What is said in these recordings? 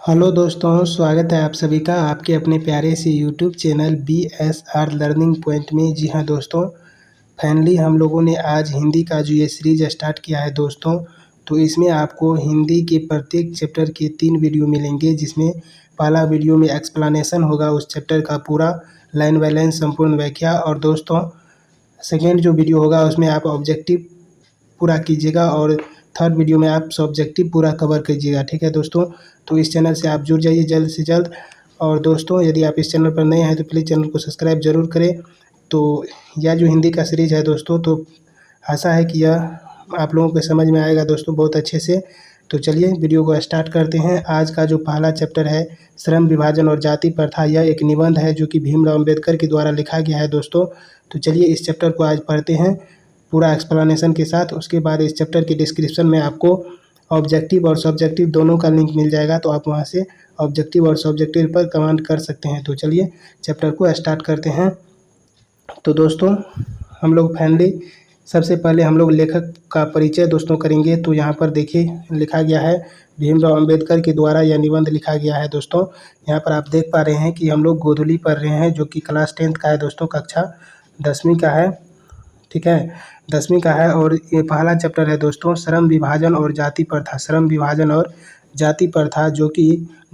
Hello दोस्तों, स्वागत है आप सभी का आपके अपने प्यारे से YouTube channel BSR learning point में। जी हाँ दोस्तों, फाइनली हम लोगों ने आज हिंदी का जो ये सीरीज़ स्टार्ट किया है दोस्तों, तो इसमें आपको हिंदी के प्रत्येक चैप्टर के 3 वीडियो मिलेंगे, जिसमें पहला वीडियो में एक्सप्लेनेशन होगा उस चैप्टर का पूरा लाइन बाय लाइन संपूर्ण व्याख्या, और दोस्तों सेकेंड जो वीडियो होगा उसमें आप ऑब्जेक्टिव पूरा कीजिएगा और थर्ड वीडियो में आप सब्जेक्टिव पूरा कवर कीजिएगा। ठीक है दोस्तों, तो इस चैनल से आप जुड़ जाइए जल्द से जल्द। और दोस्तों यदि आप इस चैनल पर नए हैं तो प्लीज़ चैनल को सब्सक्राइब ज़रूर करें। तो यह जो हिंदी का सीरीज़ है दोस्तों, तो आशा है कि यह आप लोगों को समझ में आएगा दोस्तों बहुत अच्छे से। तो चलिए वीडियो को स्टार्ट करते हैं। आज का जो पहला चैप्टर है श्रम विभाजन और जाति प्रथा, यह एक निबंध है जो कि भीमराव अम्बेडकर के द्वारा लिखा गया है दोस्तों। तो चलिए इस चैप्टर को आज पढ़ते हैं पूरा एक्सप्लेनेशन के साथ। उसके बाद इस चैप्टर के डिस्क्रिप्शन में आपको ऑब्जेक्टिव और सब्जेक्टिव दोनों का लिंक मिल जाएगा, तो आप वहां से ऑब्जेक्टिव और सब्जेक्टिव पर कमेंट कर सकते हैं। तो चलिए चैप्टर को स्टार्ट करते हैं। तो दोस्तों हम लोग फाइनली सबसे पहले हम लोग लेखक का परिचय दोस्तों करेंगे। तो यहाँ पर देखिए लिखा गया है भीमराव अम्बेडकर के द्वारा यह निबंध लिखा गया है दोस्तों। यहाँ पर आप देख पा रहे हैं कि हम लोग गोधुली पढ़ रहे हैं, जो कि क्लास 10th का है दोस्तों, कक्षा 10वीं का है। ठीक है, 10वीं का है और ये पहला चैप्टर है दोस्तों श्रम विभाजन और जाति प्रथा। श्रम विभाजन और जाति प्रथा जो कि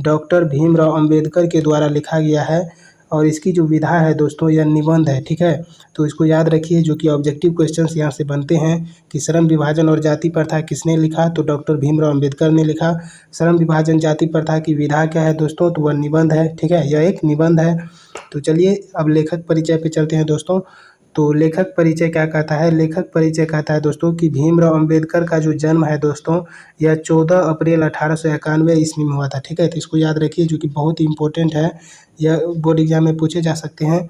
डॉक्टर भीमराव अंबेडकर के द्वारा लिखा गया है, और इसकी जो विधा है दोस्तों यह निबंध है। ठीक है, तो इसको याद रखिए, जो कि ऑब्जेक्टिव क्वेश्चंस यहाँ से बनते हैं कि श्रम विभाजन और जाति प्रथा किसने लिखा, तो डॉक्टर भीमराव अंबेडकर ने लिखा। श्रम विभाजन जाति प्रथा की विधा क्या है दोस्तों, तो वह निबंध है। ठीक है, यह एक निबंध है। तो चलिए अब लेखक परिचय पे चलते हैं दोस्तों। तो लेखक परिचय क्या कहता है? लेखक परिचय कहता है दोस्तों कि भीमराव अंबेडकर का जो जन्म है दोस्तों, यह 14 अप्रैल 1891 ईस्वी में हुआ था। ठीक है, तो इसको याद रखिए, जो कि बहुत ही इंपॉर्टेंट है, यह बोर्ड एग्जाम में पूछे जा सकते हैं।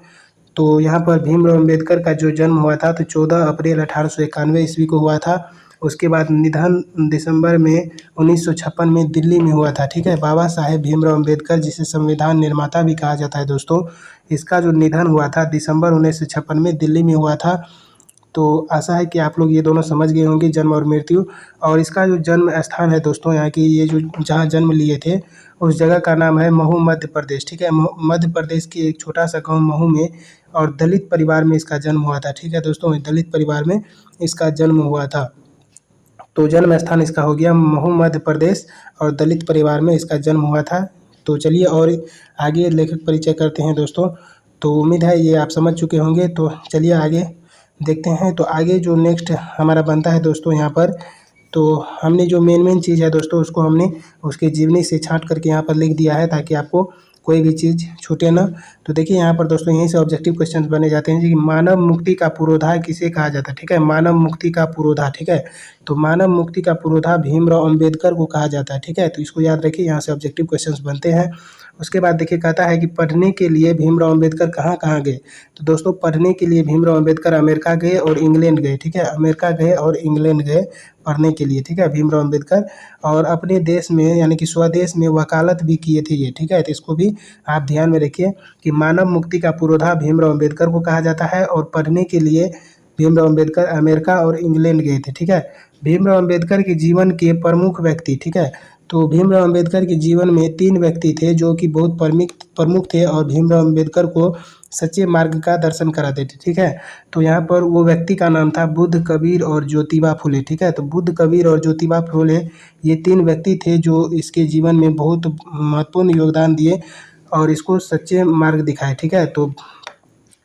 तो यहाँ पर भीमराव अंबेडकर का जो जन्म हुआ था तो 14 अप्रैल 1891 ईस्वी को हुआ था। उसके बाद निधन दिसंबर में 1956 में दिल्ली में हुआ था। ठीक है, बाबा साहेब भीमराव अंबेडकर, जिसे संविधान निर्माता भी कहा जाता है दोस्तों, इसका जो निधन हुआ था दिसंबर 1956 में दिल्ली में हुआ था। तो आशा है कि आप लोग ये दोनों समझ गए होंगे, जन्म और मृत्यु। और इसका जो जन्म स्थान है दोस्तों, यहाँ की ये जो जहाँ जन्म लिए थे उस जगह का नाम है महू, मध्य प्रदेश। ठीक है, मध्य प्रदेश के एक छोटा सा गाँव महू में, और दलित परिवार में इसका जन्म हुआ था। ठीक है दोस्तों, दलित परिवार में इसका जन्म हुआ था। तो जन्म स्थान इसका हो गया महू, मध्य प्रदेश, और दलित परिवार में इसका जन्म हुआ था। तो चलिए और आगे लेखक परिचय करते हैं दोस्तों। तो उम्मीद है ये आप समझ चुके होंगे। तो चलिए आगे देखते हैं। तो आगे जो नेक्स्ट हमारा बनता है दोस्तों, यहाँ पर तो हमने जो मेन चीज़ है दोस्तों उसको हमने उसके जीवनी से छांट करके यहाँ पर लिख दिया है, ताकि आपको कोई भी चीज़ छूटे ना। तो देखिए यहाँ पर दोस्तों यहीं से ऑब्जेक्टिव क्वेश्चंस बने जाते हैं कि मानव मुक्ति का पुरोधा किसे कहा जाता है। ठीक है, मानव मुक्ति का पुरोधा। ठीक है, तो मानव मुक्ति का पुरोधा भीमराव अंबेडकर को कहा जाता है। ठीक है, तो इसको याद रखिए, यहाँ से ऑब्जेक्टिव क्वेश्चंस बनते हैं। उसके बाद देखिए कहता है कि पढ़ने के लिए भीमराव अंबेडकर कहाँ कहाँ गए। तो दोस्तों पढ़ने के लिए भीमराव अंबेडकर अमेरिका गए और इंग्लैंड गए। ठीक है, अमेरिका गए और इंग्लैंड गए पढ़ने के लिए। ठीक है, भीमराव अंबेडकर, और अपने देश में यानी कि स्वदेश में वकालत भी किए थे ये। ठीक है, तो इसको भी आप ध्यान में रखिए कि मानव मुक्ति का पुरोधा भीमराव अंबेडकर को कहा जाता है, और पढ़ने के लिए भीमराव अंबेडकर अमेरिका और इंग्लैंड गए थे। ठीक है, भीमराव अंबेडकर के जीवन के प्रमुख व्यक्ति। ठीक है, तो भीमराव अंबेडकर के जीवन में 3 व्यक्ति थे जो कि बहुत प्रमुख थे, और भीमराव अंबेडकर को सच्चे मार्ग का दर्शन कराते थे। ठीक है, तो यहाँ पर वो व्यक्ति का नाम था बुद्ध, कबीर और ज्योतिबा फुले। ठीक है, तो बुद्ध, कबीर और ज्योतिबा फुले ये 3 व्यक्ति थे जो इसके जीवन में बहुत महत्वपूर्ण योगदान दिए और इसको सच्चे मार्ग दिखाए। ठीक है, तो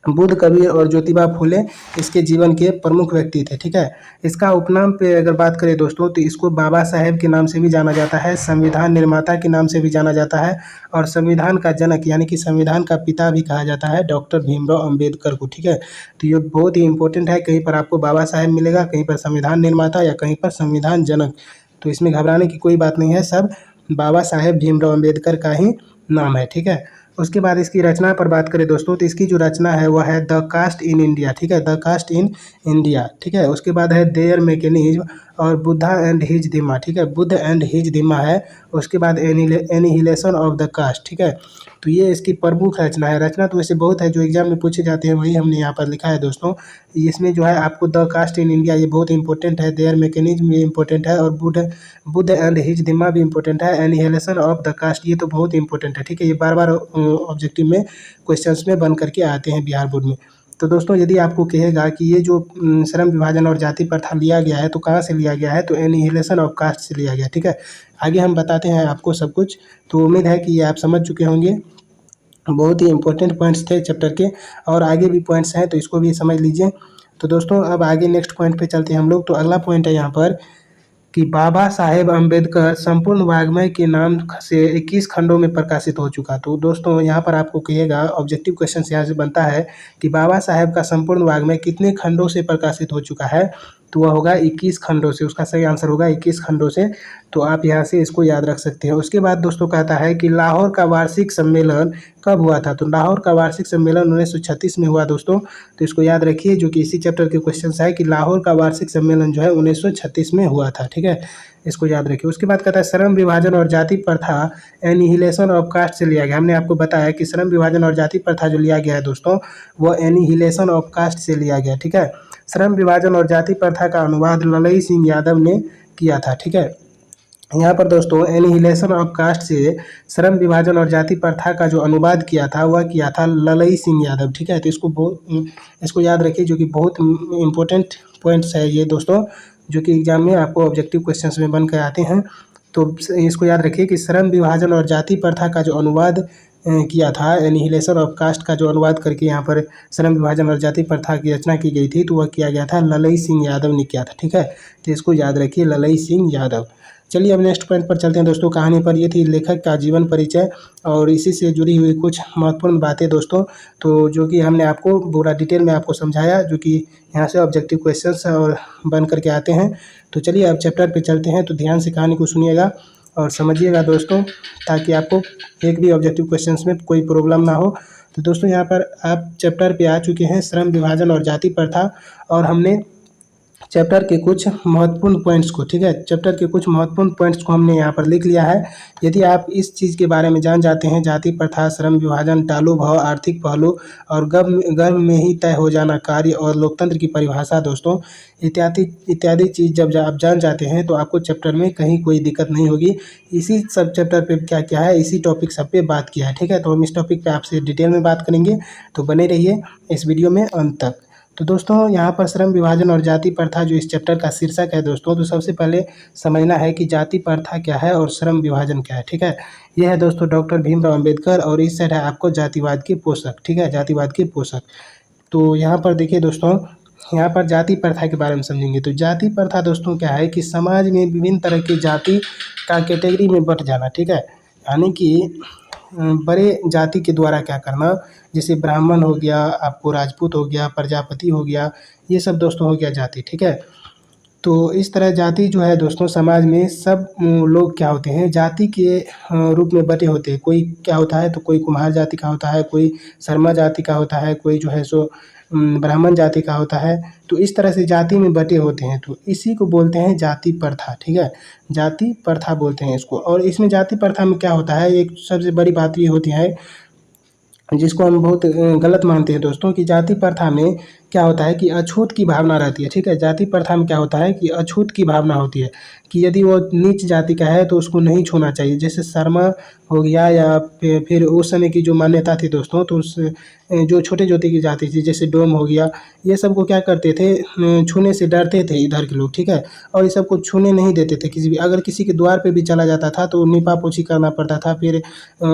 बुद्ध, कबीर और ज्योतिबा फुले इसके जीवन के प्रमुख व्यक्ति थे। ठीक है, इसका उपनाम पे अगर बात करें दोस्तों, तो इसको बाबा साहेब के नाम से भी जाना जाता है, संविधान निर्माता के नाम से भी जाना जाता है, और संविधान का जनक यानी कि संविधान का पिता भी कहा जाता है डॉक्टर भीमराव अंबेडकर को। ठीक है, तो ये बहुत ही इंपॉर्टेंट है, कहीं पर आपको बाबा साहेब मिलेगा, कहीं पर संविधान निर्माता या कहीं पर संविधान जनक। तो इसमें घबराने की कोई बात नहीं है, सब बाबा साहेब भीमराव अंबेडकर का ही नाम है। ठीक है, उसके बाद इसकी रचना पर बात करें दोस्तों, तो इसकी जो रचना है वह है द कास्ट इन इंडिया। ठीक है, द कास्ट इन इंडिया। ठीक है, उसके बाद है देयर मैकेनिज्म और बुद्धा एंड हिज दिमा। ठीक है, बुद्ध एंड हिज दिमा है, उसके बाद एनिहिलेशन ऑफ द कास्ट, ठीक है। तो ये इसकी प्रमुख रचना है। रचना तो वैसे बहुत है जो एग्जाम में पूछे जाते हैं, वही हमने यहाँ पर लिखा है दोस्तों। इसमें जो है आपको द कास्ट इन इंडिया, ये बहुत इंपॉर्टेंट है। देयर मैकेनिज्म भी इंपॉर्टेंट है, और बुद्ध एंड हिज दिम्मा भी इंपॉर्टेंट है। एनिहिलेशन ऑफ द कास्ट, ये तो बहुत इंपॉर्टेंट है, ठीक है। ये बार बार ऑब्जेक्टिव में क्वेश्चंस में बन करके आते हैं बिहार बोर्ड में। तो दोस्तों यदि आपको कहेगा कि ये जो श्रम विभाजन और जाति प्रथा लिया गया है तो कहाँ से लिया गया है, तो एनिहिलेशन ऑफ कास्ट से लिया गया, ठीक है। आगे हम बताते हैं आपको सब कुछ। तो उम्मीद है कि ये आप समझ चुके होंगे। बहुत ही इंपॉर्टेंट पॉइंट्स थे चैप्टर के, और आगे भी पॉइंट्स हैं तो इसको भी समझ लीजिए। तो दोस्तों अब आगे नेक्स्ट पॉइंट पे चलते हैं हम लोग। तो अगला पॉइंट है यहाँ पर कि बाबा साहेब अम्बेडकर संपूर्ण वाङ्मय के नाम से 21 खंडों में प्रकाशित हो चुका। तो दोस्तों यहाँ पर आपको कहिएगा, ऑब्जेक्टिव क्वेश्चन यहाँ से बनता है कि बाबा साहेब का संपूर्ण वाङ्मय कितने खंडों से प्रकाशित हो चुका है, तो वह होगा 21 खंडों से। उसका सही आंसर होगा 21 खंडों से। तो आप यहाँ से इसको याद रख सकते हैं। उसके बाद दोस्तों कहता है कि लाहौर का वार्षिक सम्मेलन कब हुआ था, तो लाहौर का वार्षिक सम्मेलन 1936 में हुआ दोस्तों। तो इसको याद रखिए, जो कि इसी चैप्टर के क्वेश्चन है कि लाहौर का वार्षिक सम्मेलन जो है 1936 में हुआ था, ठीक है। इसको याद रखिए। उसके बाद कहता है श्रम विभाजन और जाति प्रथा एनिहिलेशन ऑफ कास्ट से लिया गया। हमने आपको बताया कि श्रम विभाजन और जाति प्रथा जो लिया गया है दोस्तों, वो एनिहिलेशन ऑफ कास्ट से लिया गया, ठीक है। श्रम विभाजन और जाति प्रथा का अनुवाद ललई सिंह यादव ने किया था, ठीक है। यहाँ पर दोस्तों एनिहिलेशन ऑफ कास्ट से श्रम विभाजन और जाति प्रथा का जो अनुवाद किया था वह किया था ललई सिंह यादव, ठीक है। तो इसको याद रखिए, जो कि बहुत इंपॉर्टेंट पॉइंट्स है ये दोस्तों, जो कि एग्जाम में आपको ऑब्जेक्टिव क्वेश्चंस में बन कर आते हैं। तो इसको याद रखिए कि श्रम विभाजन और जाति प्रथा का जो अनुवाद किया था, एनिहिलेशन ऑफ कास्ट का जो अनुवाद करके यहाँ पर श्रम विभाजन और जाति प्रथा की रचना की गई थी, तो वह किया गया था ललई सिंह यादव ने किया था, ठीक है। तो इसको याद रखिए, ललई सिंह यादव। चलिए अब नेक्स्ट पॉइंट पर चलते हैं दोस्तों। कहानी पर ये थी लेखक का जीवन परिचय और इसी से जुड़ी हुई कुछ महत्वपूर्ण बातें दोस्तों, तो जो कि हमने आपको पूरा डिटेल में आपको समझाया, जो कि यहाँ से ऑब्जेक्टिव क्वेश्चंस और बन करके आते हैं। तो चलिए अब चैप्टर पे चलते हैं। तो ध्यान से कहानी को सुनिएगा और समझिएगा दोस्तों, ताकि आपको एक भी ऑब्जेक्टिव क्वेश्चंस में कोई प्रॉब्लम ना हो। तो दोस्तों यहाँ पर आप चैप्टर पे आ चुके हैं, श्रम विभाजन और जाति प्रथा, और हमने चैप्टर के कुछ महत्वपूर्ण पॉइंट्स को, ठीक है, चैप्टर के कुछ महत्वपूर्ण पॉइंट्स को हमने यहाँ पर लिख लिया है। यदि आप इस चीज़ के बारे में जान जाते हैं, जाति प्रथा, श्रम विभाजन, टालू भाव, आर्थिक पहलू और गर्भ में ही तय हो जाना कार्य और लोकतंत्र की परिभाषा दोस्तों, इत्यादि चीज़ जब आप जान जाते हैं तो आपको चैप्टर में कहीं कोई दिक्कत नहीं होगी। इसी सब चैप्टर पे क्या क्या है, इसी टॉपिक सब पे बात किया है, ठीक है। तो हम इस टॉपिक पे आपसे डिटेल में बात करेंगे, तो बने रहिए इस वीडियो में अंत तक। तो दोस्तों यहाँ पर श्रम विभाजन और जाति प्रथा जो इस चैप्टर का शीर्षक है दोस्तों, तो सबसे पहले समझना है कि जाति प्रथा क्या है और श्रम विभाजन क्या है, ठीक है। यह है दोस्तों डॉक्टर भीमराव अंबेडकर, और इस साइड है आपको जातिवाद के पोषक, ठीक है, जातिवाद के पोषक। तो यहाँ पर देखिए दोस्तों, यहाँ पर जाति प्रथा के बारे में समझेंगे। तो जाति प्रथा दोस्तों क्या है कि समाज में विभिन्न तरह की जाति का कैटेगरी में बंट जाना, ठीक है। यानी कि बड़े जाति के द्वारा क्या करना, जैसे ब्राह्मण हो गया, आपको राजपूत हो गया, प्रजापति हो गया, ये सब दोस्तों हो गया जाति, ठीक है। तो इस तरह जाति जो है दोस्तों, समाज में सब लोग क्या होते हैं, जाति के रूप में बटे होते हैं। कोई क्या होता है, तो कोई कुम्हार जाति का होता है, कोई शर्मा जाति का होता है, कोई जो है सो ब्राह्मण जाति का होता है। तो इस तरह से जाति में बटे होते हैं, तो इसी को बोलते हैं जाति प्रथा, ठीक है, जाति प्रथा बोलते हैं इसको। और इसमें जाति प्रथा में क्या होता है, एक सबसे बड़ी बात ये होती है जिसको हम बहुत गलत मानते हैं दोस्तों, कि जाति प्रथा में क्या होता है कि अछूत की भावना रहती है, ठीक है। जाति प्रथा में क्या होता है कि अछूत की भावना होती है, कि यदि वो नीच जाति का है तो उसको नहीं छूना चाहिए। जैसे शर्मा हो गया, या फिर उस समय की जो मान्यता थी दोस्तों, तो उस जो छोटे जाति की जाति थी, जैसे डोम हो गया, ये सब को क्या करते थे, छूने से डरते थे इधर के लोग, ठीक है। और ये सब को छूने नहीं देते थे किसी भी। अगर किसी के द्वार पे भी चला जाता था तो नीपा पोछी करना पड़ता था, फिर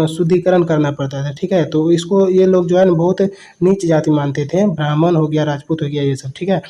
शुद्धिकरण करना पड़ता था, ठीक है। तो इसको ये लोग जो है ना बहुत नीच जाति मानते थे, ब्राह्मण हो गया, राजपूत हो गया, ये सब, ठीक है।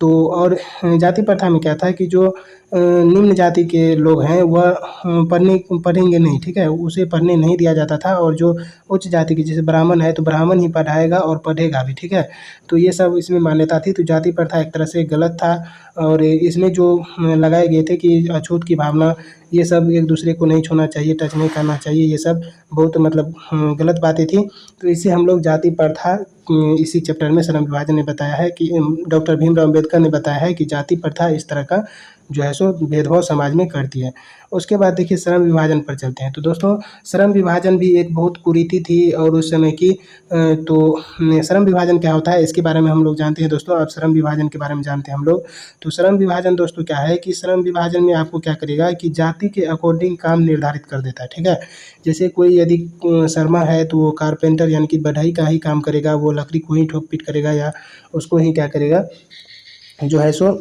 तो और जाति प्रथा में क्या था कि जो निम्न जाति के लोग हैं वह पढ़ेंगे नहीं, ठीक है, उसे पढ़ने नहीं दिया जाता था। और जो उच्च जाति की, जैसे ब्राह्मण है तो ब्राह्मण ही पढ़ाएगा और पढ़ेगा भी, ठीक है। तो ये सब इसमें मान्यता थी। तो जाति प्रथा एक तरह से गलत था, और इसमें जो लगाए गए थे कि अछूत की भावना, ये सब एक दूसरे को नहीं छूना चाहिए, टच नहीं करना चाहिए, ये सब बहुत मतलब गलत बातें थी। तो इससे हम लोग जाति प्रथा, इसी चैप्टर में श्रम विभाजन ने बताया है कि डॉक्टर भीमराव अम्बेडकर ने बताया है कि जाति प्रथा इस तरह का जो है सो भेदभाव समाज में करती है। उसके बाद देखिए श्रम विभाजन पर चलते हैं। तो दोस्तों श्रम विभाजन भी एक बहुत कुरीति थी और उस समय की तो श्रम विभाजन क्या होता है इसके बारे में हम लोग जानते हैं दोस्तों। अब श्रम विभाजन के बारे में जानते हैं हम लोग। तो श्रम विभाजन दोस्तों क्या है कि श्रम विभाजन में आपको क्या करेगा कि जाति के अकॉर्डिंग काम निर्धारित कर देता है, ठीक है। जैसे कोई यदि शर्मा है तो वो कारपेंटर यानी कि बढ़ई का ही काम करेगा, वो लकड़ी को ही ठोक पीट करेगा या उसको ही क्या करेगा जो है सो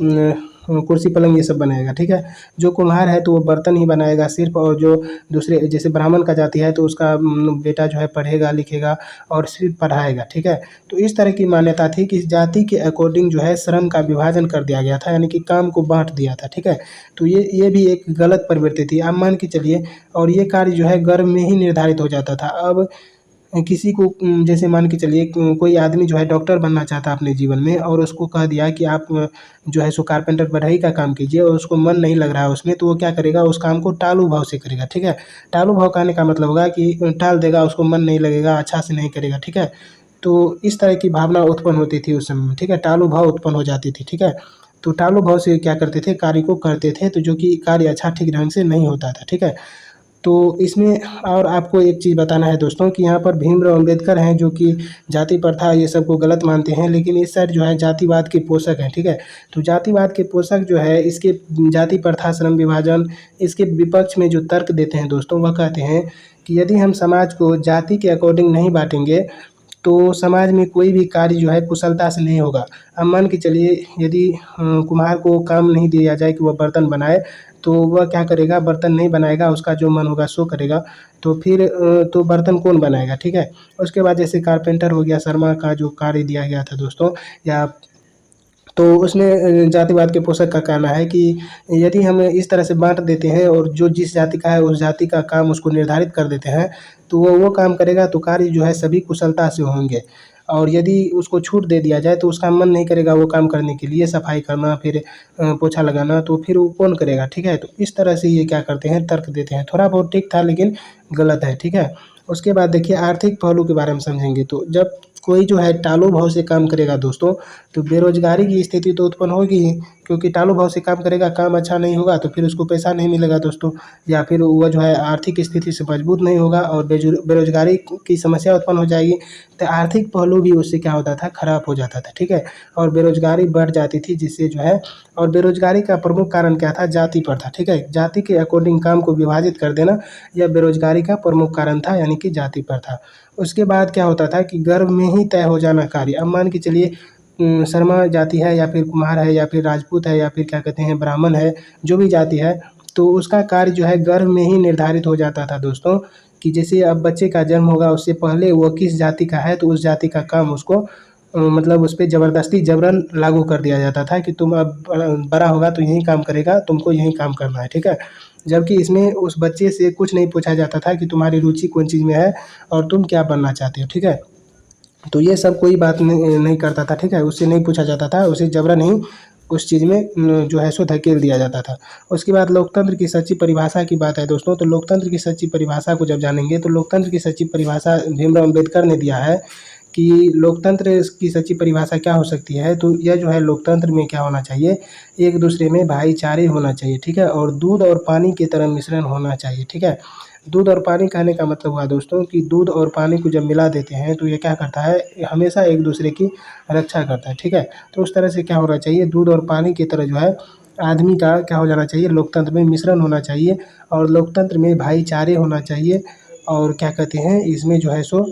कुर्सी पलंग ये सब बनाएगा, ठीक है। जो कुम्हार है तो वो बर्तन ही बनाएगा सिर्फ, और जो दूसरे जैसे ब्राह्मण का जाति है तो उसका बेटा जो है पढ़ेगा लिखेगा और सिर्फ पढ़ाएगा, ठीक है। तो इस तरह की मान्यता थी कि जाति के अकॉर्डिंग जो है श्रम का विभाजन कर दिया गया था, यानी कि काम को बांट दिया था, ठीक है। तो ये भी एक गलत प्रवृत्ति थी, आप मान के चलिए। और ये कार्य जो है गर्भ में ही निर्धारित हो जाता था। अब किसी को जैसे मान के चलिए कोई आदमी जो है डॉक्टर बनना चाहता है अपने जीवन में, और उसको कह दिया कि आप जो है सो कारपेंटर बढ़ई का काम कीजिए, और उसको मन नहीं लग रहा है उसमें, तो वो क्या करेगा उस काम को टालू भाव से करेगा, ठीक है। टालू भाव कहने का मतलब होगा कि टाल देगा, उसको मन नहीं लगेगा, अच्छा से नहीं करेगा, ठीक है। तो इस तरह की भावना उत्पन्न होती थी उस समय, ठीक है। टालू भाव उत्पन्न हो जाती थी, ठीक है। तो टालू भाव से क्या करते थे, कार्य को करते थे, तो जो कि कार्य अच्छा ठीक ढंग से नहीं होता था, ठीक है। तो इसमें और आपको एक चीज़ बताना है दोस्तों कि यहाँ पर भीमराव अम्बेडकर हैं जो कि जाति प्रथा ये सब को गलत मानते हैं, लेकिन इस साइड जो है जातिवाद के पोषक हैं, ठीक है। तो जातिवाद के पोषक जो है इसके जाति प्रथा श्रम विभाजन इसके विपक्ष में जो तर्क देते हैं दोस्तों, वह कहते हैं कि यदि हम समाज को जाति के अकॉर्डिंग नहीं बांटेंगे तो समाज में कोई भी कार्य जो है कुशलता से नहीं होगा। अब मान के चलिए यदि कुम्हार को काम नहीं दिया जाए कि वह बर्तन बनाए, तो वह क्या करेगा, बर्तन नहीं बनाएगा, उसका जो मन होगा सो करेगा, तो फिर तो बर्तन कौन बनाएगा, ठीक है। उसके बाद जैसे कारपेंटर हो गया, शर्मा का जो कार्य दिया गया था दोस्तों, या तो उसमें जातिवाद के पोषक का कहना है कि यदि हम इस तरह से बांट देते हैं और जो जिस जाति का है उस जाति का काम उसको निर्धारित कर देते हैं, तो वो काम करेगा, तो कार्य जो है सभी कुशलता से होंगे। और यदि उसको छूट दे दिया जाए तो उसका मन नहीं करेगा वो काम करने के लिए, सफाई करना, फिर पोछा लगाना, तो फिर वो कौन करेगा, ठीक है। तो इस तरह से ये क्या करते हैं, तर्क देते हैं। थोड़ा बहुत ठीक था लेकिन गलत है, ठीक है। उसके बाद देखिए आर्थिक पहलू के बारे में समझेंगे। तो जब कोई जो है टालू भाव से काम करेगा दोस्तों, तो बेरोजगारी की स्थिति तो उत्पन्न होगी ही, क्योंकि टालू भाव से काम करेगा, काम अच्छा नहीं होगा तो फिर उसको पैसा नहीं मिलेगा दोस्तों, या फिर वह जो है आर्थिक स्थिति से मजबूत नहीं होगा और बेरोजगारी की समस्या उत्पन्न हो जाएगी। तो आर्थिक पहलू भी उससे क्या होता था, खराब हो जाता था, ठीक है। और बेरोजगारी बढ़ जाती थी जिससे जो है, और बेरोजगारी का प्रमुख कारण क्या था, जाति पर था, ठीक है। जाति के अकॉर्डिंग काम को विभाजित कर देना यह बेरोजगारी का प्रमुख कारण था, यानी कि जाति पर था। उसके बाद क्या होता था कि गर्भ में ही तय हो जाना कार्य। अब मान के चलिए शर्मा जाति है या फिर कुम्हार है या फिर राजपूत है या फिर क्या कहते हैं ब्राह्मण है, जो भी जाति है, तो उसका कार्य जो है गर्भ में ही निर्धारित हो जाता था दोस्तों। कि जैसे अब बच्चे का जन्म होगा उससे पहले वो किस जाति का है तो उस जाति का काम उसको मतलब उस पे ज़बरदस्ती जबरन लागू कर दिया जाता था कि तुम अब बड़ा होगा तो यही काम करेगा, तुमको यही काम करना है, ठीक है। जबकि इसमें उस बच्चे से कुछ नहीं पूछा जाता था कि तुम्हारी रुचि कौन चीज़ में है और तुम क्या बनना चाहते हो, ठीक है। तो ये सब कोई बात नहीं करता था, ठीक है। उससे नहीं पूछा जाता था, उसे जबरन ही उस चीज़ में जो है सो धकेल दिया जाता था। उसके बाद लोकतंत्र की सच्ची परिभाषा की बात है दोस्तों। तो लोकतंत्र की सच्ची परिभाषा को जब जानेंगे तो लोकतंत्र की सच्ची परिभाषा भीमराव अम्बेडकर ने दिया है कि लोकतंत्र की सच्ची परिभाषा क्या हो सकती है। तो यह जो है लोकतंत्र में क्या होना चाहिए, एक दूसरे में भाईचारे होना चाहिए, ठीक है। और दूध और पानी की तरह मिश्रण होना चाहिए, ठीक है। दूध और पानी कहने का मतलब हुआ दोस्तों कि दूध और पानी को जब मिला देते हैं तो ये क्या करता है, हमेशा एक दूसरे की रक्षा करता है, ठीक है। तो उस तरह से क्या होना चाहिए, दूध और पानी की तरह जो है आदमी का क्या हो जाना चाहिए, लोकतंत्र में मिश्रण होना चाहिए और लोकतंत्र में भाईचारे होना चाहिए। और क्या कहते हैं इसमें जो है सो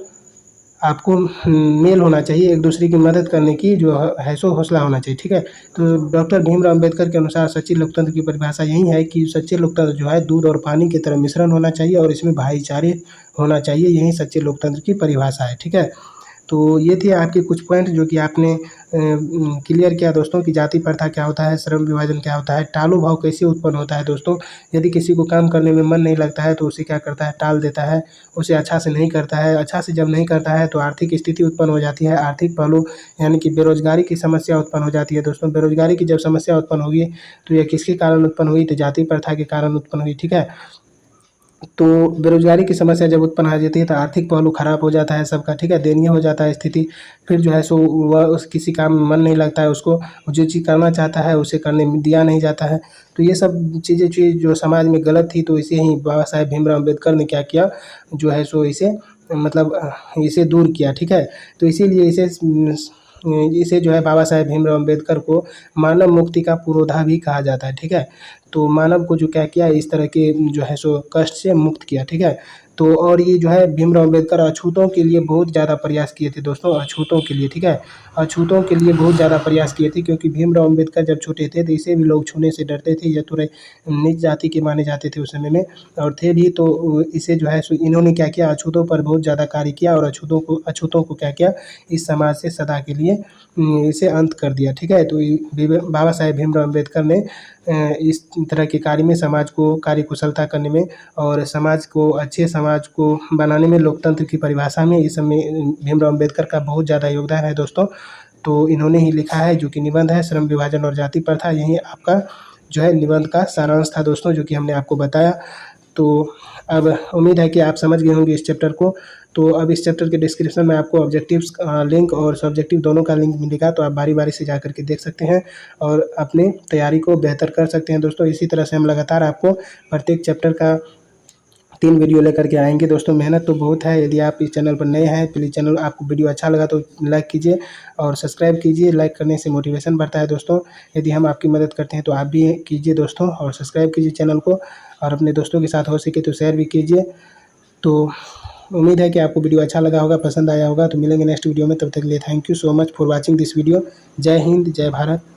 आपको मेल होना चाहिए, एक दूसरे की मदद करने की जो है सो हौसला होना चाहिए, ठीक है। तो डॉक्टर भीमराव अम्बेडकर के अनुसार सच्चे लोकतंत्र की परिभाषा यही है कि सच्चे लोकतंत्र जो है दूध और पानी की तरह मिश्रण होना चाहिए और इसमें भाईचारे होना चाहिए, यही सच्चे लोकतंत्र की परिभाषा है, ठीक है। तो ये थे आपके कुछ पॉइंट जो कि आपने क्लियर किया दोस्तों कि जाति प्रथा क्या होता है, श्रम विभाजन क्या होता है, टालू भाव कैसे उत्पन्न होता है दोस्तों। यदि किसी को काम करने में मन नहीं लगता है तो उसे क्या करता है, टाल देता है, उसे अच्छा से नहीं करता है। अच्छा से जब नहीं करता है तो आर्थिक स्थिति उत्पन्न हो जाती है, आर्थिक पहलू यानी कि बेरोजगारी की समस्या उत्पन्न हो जाती है दोस्तों। बेरोजगारी की जब समस्या उत्पन्न होगी तो यह किसके कारण उत्पन्न हुई, तो जाति प्रथा के कारण उत्पन्न हुई, ठीक है। तो बेरोज़गारी की समस्या जब उत्पन्न आ जाती है तो आर्थिक पहलू ख़राब हो जाता है सबका, ठीक है? दयनीय हो जाता है स्थिति। फिर जो है सो वह उस किसी काम में मन नहीं लगता है उसको, जो चीज़ करना चाहता है उसे करने में दिया नहीं जाता है। तो ये सब चीज़ जो समाज में गलत थी, तो इसे ही बाबा साहेब भीमराव अम्बेडकर ने क्या किया, जो है सो इसे मतलब इसे दूर किया, ठीक है? तो इसीलिए इसे जो है बाबा साहेब भीमराव अम्बेडकर को मानव मुक्ति का पुरोधा भी कहा जाता है, ठीक है? तो मानव को जो क्या किया, इस तरह के जो है सो कष्ट से मुक्त किया, ठीक है? तो और ये जो है भीमराव अम्बेडकर अछूतों के लिए बहुत ज़्यादा प्रयास किए थे दोस्तों, अछूतों के लिए, ठीक है? अछूतों के लिए बहुत ज़्यादा प्रयास किए थे, क्योंकि भीमराव अम्बेडकर जब छोटे थे तो इसे भी लोग छूने से डरते थे, ये थोड़े नीच जाति के माने जाते थे उस समय में, और थे भी। तो इसे जो है सो इन्होंने क्या किया, अछूतों पर बहुत ज़्यादा कार्य किया, और अछूतों को क्या किया, इस समाज से सदा के लिए इसे अंत कर दिया, ठीक है? तो बाबा साहेब भीमराव अम्बेडकर ने इस तरह के कार्य में समाज को कार्यकुशलता करने में और समाज को अच्छे समाज को बनाने में, लोकतंत्र की परिभाषा में इस समय भीमराव अम्बेडकर का बहुत ज़्यादा योगदान है दोस्तों। तो इन्होंने ही लिखा है, जो कि निबंध है श्रम विभाजन और जाति प्रथा। यही आपका जो है निबंध का सारांश था दोस्तों, जो कि हमने आपको बताया। तो अब उम्मीद है कि आप समझ गए होंगे इस चैप्टर को। तो अब इस चैप्टर के डिस्क्रिप्शन में आपको ऑब्जेक्टिव्स लिंक और सब्जेक्टिव दोनों का लिंक मिलेगा, तो आप बारी-बारी से जाकर के देख सकते हैं और अपनी तैयारी को बेहतर कर सकते हैं दोस्तों। इसी तरह से हम लगातार आपको प्रत्येक चैप्टर का 3 वीडियो लेकर के आएँगे दोस्तों। मेहनत तो बहुत है। यदि आप इस चैनल पर नए हैं, प्लीज़ चैनल आपको वीडियो अच्छा लगा तो लाइक कीजिए और सब्सक्राइब कीजिए। लाइक करने से मोटिवेशन बढ़ता है दोस्तों। यदि हम आपकी मदद करते हैं तो आप भी कीजिए दोस्तों, और सब्सक्राइब कीजिए चैनल को, और अपने दोस्तों के साथ हो सके तो शेयर भी कीजिए। तो उम्मीद है कि आपको वीडियो अच्छा लगा होगा, पसंद आया होगा। तो मिलेंगे नेक्स्ट वीडियो में, तब तक के लिए thank you so much for watching this video. जय हिंद, जय भारत।